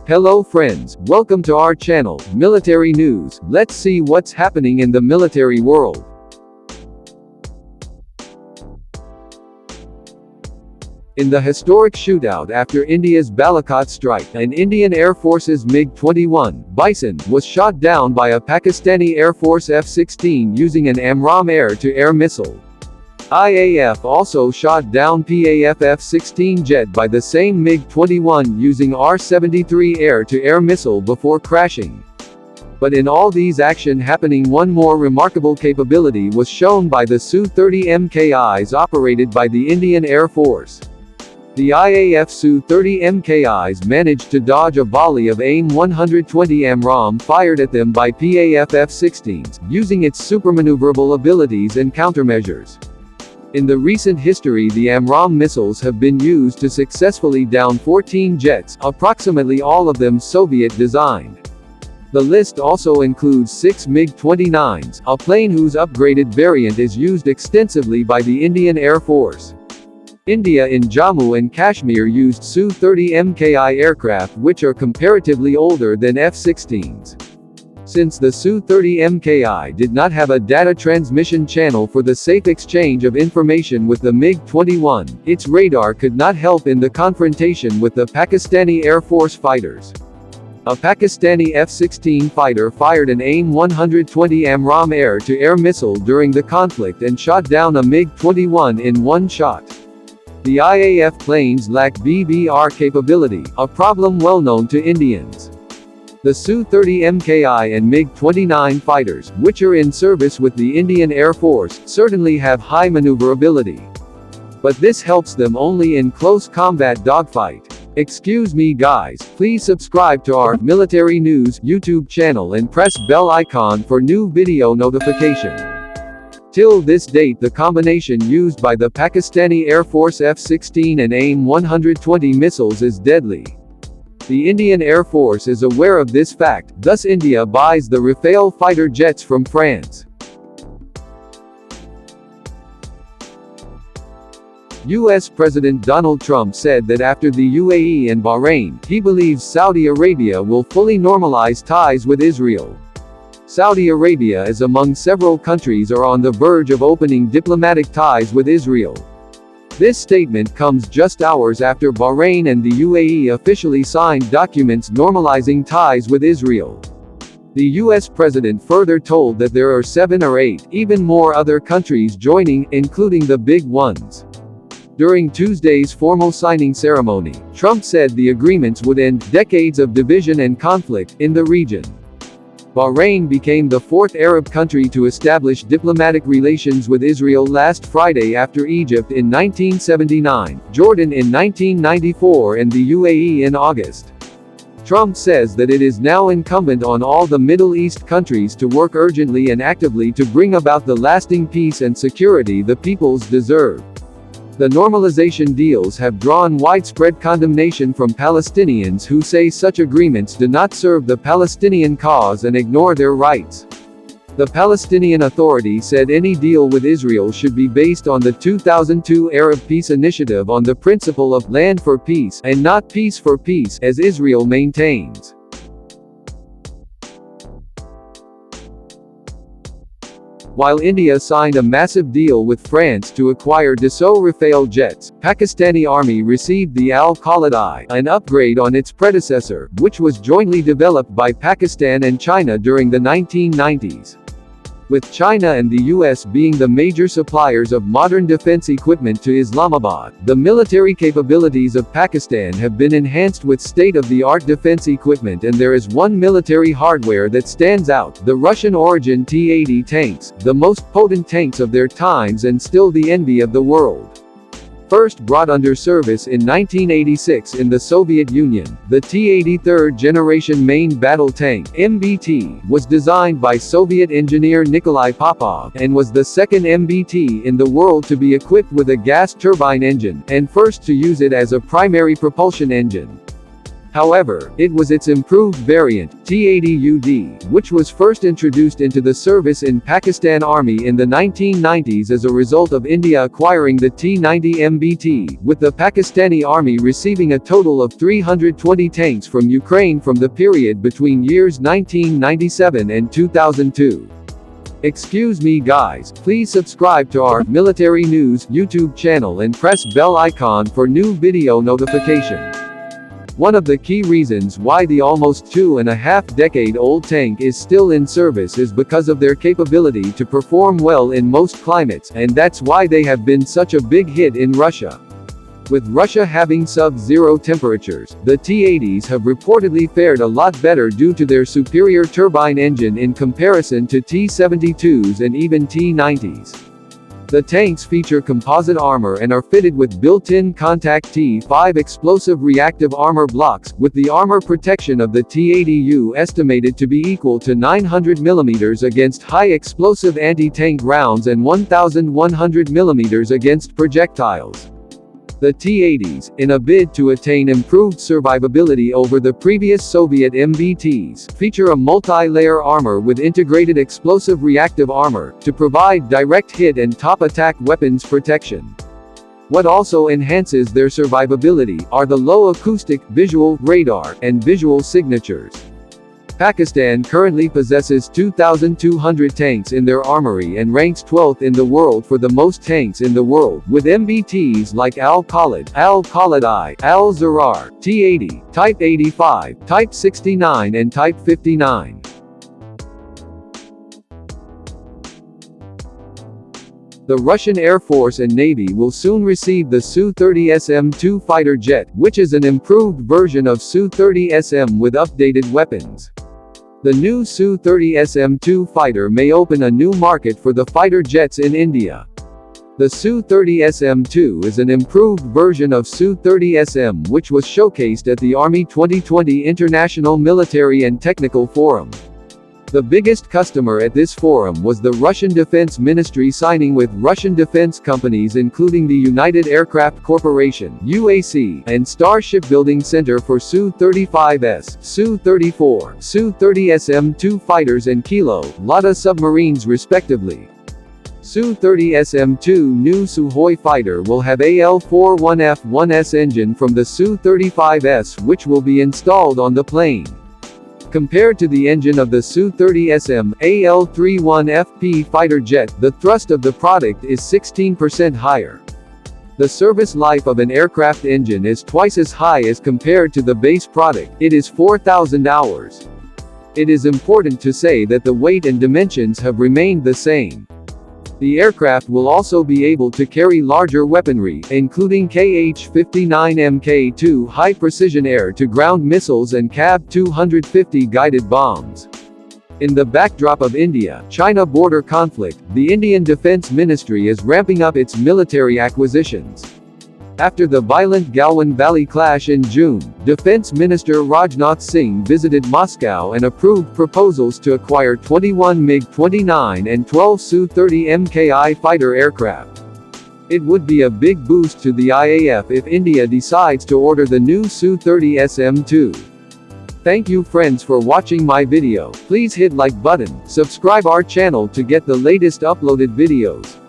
Hello friends, welcome to our channel, Military News. Let's see what's happening in the military world. In the historic shootout after India's Balakot strike, an Indian Air Force's MiG-21, Bison, was shot down by a Pakistani Air Force F-16 using an AMRAAM air-to-air missile. IAF also shot down PAF F-16 jet by the same MiG-21 using R-73 air-to-air missile before crashing. But in all these action happening, one more remarkable capability was shown by the Su-30 MKIs operated by the Indian Air Force. The IAF Su-30 MKIs managed to dodge a volley of AIM-120 AMRAAM fired at them by PAF F-16s, using its supermaneuverable abilities and countermeasures. In the recent history, the AMRAAM missiles have been used to successfully down 14 jets, approximately all of them Soviet-designed. The list also includes 6 MiG-29s, a plane whose upgraded variant is used extensively by the Indian Air Force. India in Jammu and Kashmir used Su-30 MKI aircraft, which are comparatively older than F-16s. Since the Su-30 MKI did not have a data transmission channel for the safe exchange of information with the MiG-21, its radar could not help in the confrontation with the Pakistani Air Force fighters. A Pakistani F-16 fighter fired an AIM-120 AMRAAM air-to-air missile during the conflict and shot down a MiG-21 in one shot. The IAF planes lack BBR capability, a problem well known to Indians. The Su-30 MKI and MiG-29 fighters, which are in service with the Indian Air Force, certainly have high maneuverability. But this helps them only in close combat dogfight. Excuse me guys, please subscribe to our Military News YouTube channel and press bell icon for new video notification. Till this date, the combination used by the Pakistani Air Force F-16 and AIM-120 missiles is deadly. The Indian Air Force is aware of this fact, thus India buys the Rafale fighter jets from France. US President Donald Trump said that after the UAE and Bahrain, he believes Saudi Arabia will fully normalize ties with Israel. Saudi Arabia is among several countries are on the verge of opening diplomatic ties with Israel. This statement comes just hours after Bahrain and the UAE officially signed documents normalizing ties with Israel. The US president further told that there are 7 or 8, even more other countries joining, including the big ones. During Tuesday's formal signing ceremony, Trump said the agreements would end decades of division and conflict in the region. Bahrain became the 4th Arab country to establish diplomatic relations with Israel last Friday after Egypt in 1979, Jordan in 1994 and the UAE in August. Trump says that it is now incumbent on all the Middle East countries to work urgently and actively to bring about the lasting peace and security the peoples deserve. The normalization deals have drawn widespread condemnation from Palestinians who say such agreements do not serve the Palestinian cause and ignore their rights. The Palestinian Authority said any deal with Israel should be based on the 2002 Arab Peace Initiative on the principle of land for peace and not peace for peace, as Israel maintains. While India signed a massive deal with France to acquire Dassault Rafale jets, Pakistani Army received the Al-Khalid-I, an upgrade on its predecessor, which was jointly developed by Pakistan and China during the 1990s. With China and the US being the major suppliers of modern defense equipment to Islamabad, the military capabilities of Pakistan have been enhanced with state-of-the-art defense equipment, and there is one military hardware that stands out: the Russian-origin T-80 tanks, the most potent tanks of their times and still the envy of the world. First brought under service in 1986 in the Soviet Union, the T-80 third-generation main battle tank (MBT) was designed by Soviet engineer Nikolai Popov, and was the second MBT in the world to be equipped with a gas turbine engine, and first to use it as a primary propulsion engine. However, it was its improved variant, t-80ud, which was first introduced into the service in Pakistan Army in the 1990s as a result of India acquiring the T-90MBT, with the Pakistani Army receiving a total of 320 tanks from Ukraine from the period between years 1997 and 2002. Excuse me guys, please subscribe to our Military News YouTube channel and press bell icon for new video notification. One of the key reasons why the almost 2.5-decade-old tank is still in service is because of their capability to perform well in most climates, and that's why they have been such a big hit in Russia. With Russia having sub-zero temperatures, the T-80s have reportedly fared a lot better due to their superior turbine engine in comparison to T-72s and even T-90s. The tanks feature composite armor and are fitted with built-in contact T5 explosive reactive armor blocks, with the armor protection of the T-80U estimated to be equal to 900 mm against high-explosive anti-tank rounds and 1,100 mm against projectiles. The T-80s, in a bid to attain improved survivability over the previous Soviet MBTs, feature a multi-layer armor with integrated explosive reactive armor, to provide direct hit and top attack weapons protection. What also enhances their survivability are the low acoustic, visual, radar, and visual signatures. Pakistan currently possesses 2,200 tanks in their armory and ranks 12th in the world for the most tanks in the world, with MBTs like Al-Khalid, Al-Khalid-I, Al-Zarar, T-80, Type 85, Type 69 and Type 59. The Russian Air Force and Navy will soon receive the Su-30sm-2 fighter jet, which is an improved version of Su-30sm with updated weapons. The new Su-30sm-2 fighter may open a new market for the fighter jets in India. The Su-30sm-2 is an improved version of Su-30sm which was showcased at the Army 2020 International Military and Technical Forum. The biggest customer at this forum was the Russian Defense Ministry, signing with Russian defense companies including the United Aircraft Corporation (UAC) and Star Shipbuilding Center for Su-35S, Su-34, Su-30sm-2 fighters and Kilo, Lada submarines respectively. Su-30sm-2 new Sukhoi fighter will have AL-41F-1S engine from the Su-35S which will be installed on the plane. Compared to the engine of the Su-30sm AL-31FP fighter jet, the thrust of the product is 16% higher. The service life of an aircraft engine is twice as high as compared to the base product, it is 4,000 hours. It is important to say that the weight and dimensions have remained the same. The aircraft will also be able to carry larger weaponry, including Kh-59 Mk2 high-precision air-to-ground missiles and KAB-250 guided bombs. In the backdrop of India-China border conflict, the Indian Defense Ministry is ramping up its military acquisitions. After the violent Galwan Valley clash in June, Defense Minister Rajnath Singh visited Moscow and approved proposals to acquire 21 MiG-29 and 12 Su-30 Mki fighter aircraft. It would be a big boost to the IAF if India decides to order the new Su-30sm-2. Thank you friends for watching my video. Please hit like button, subscribe our channel to get the latest uploaded videos.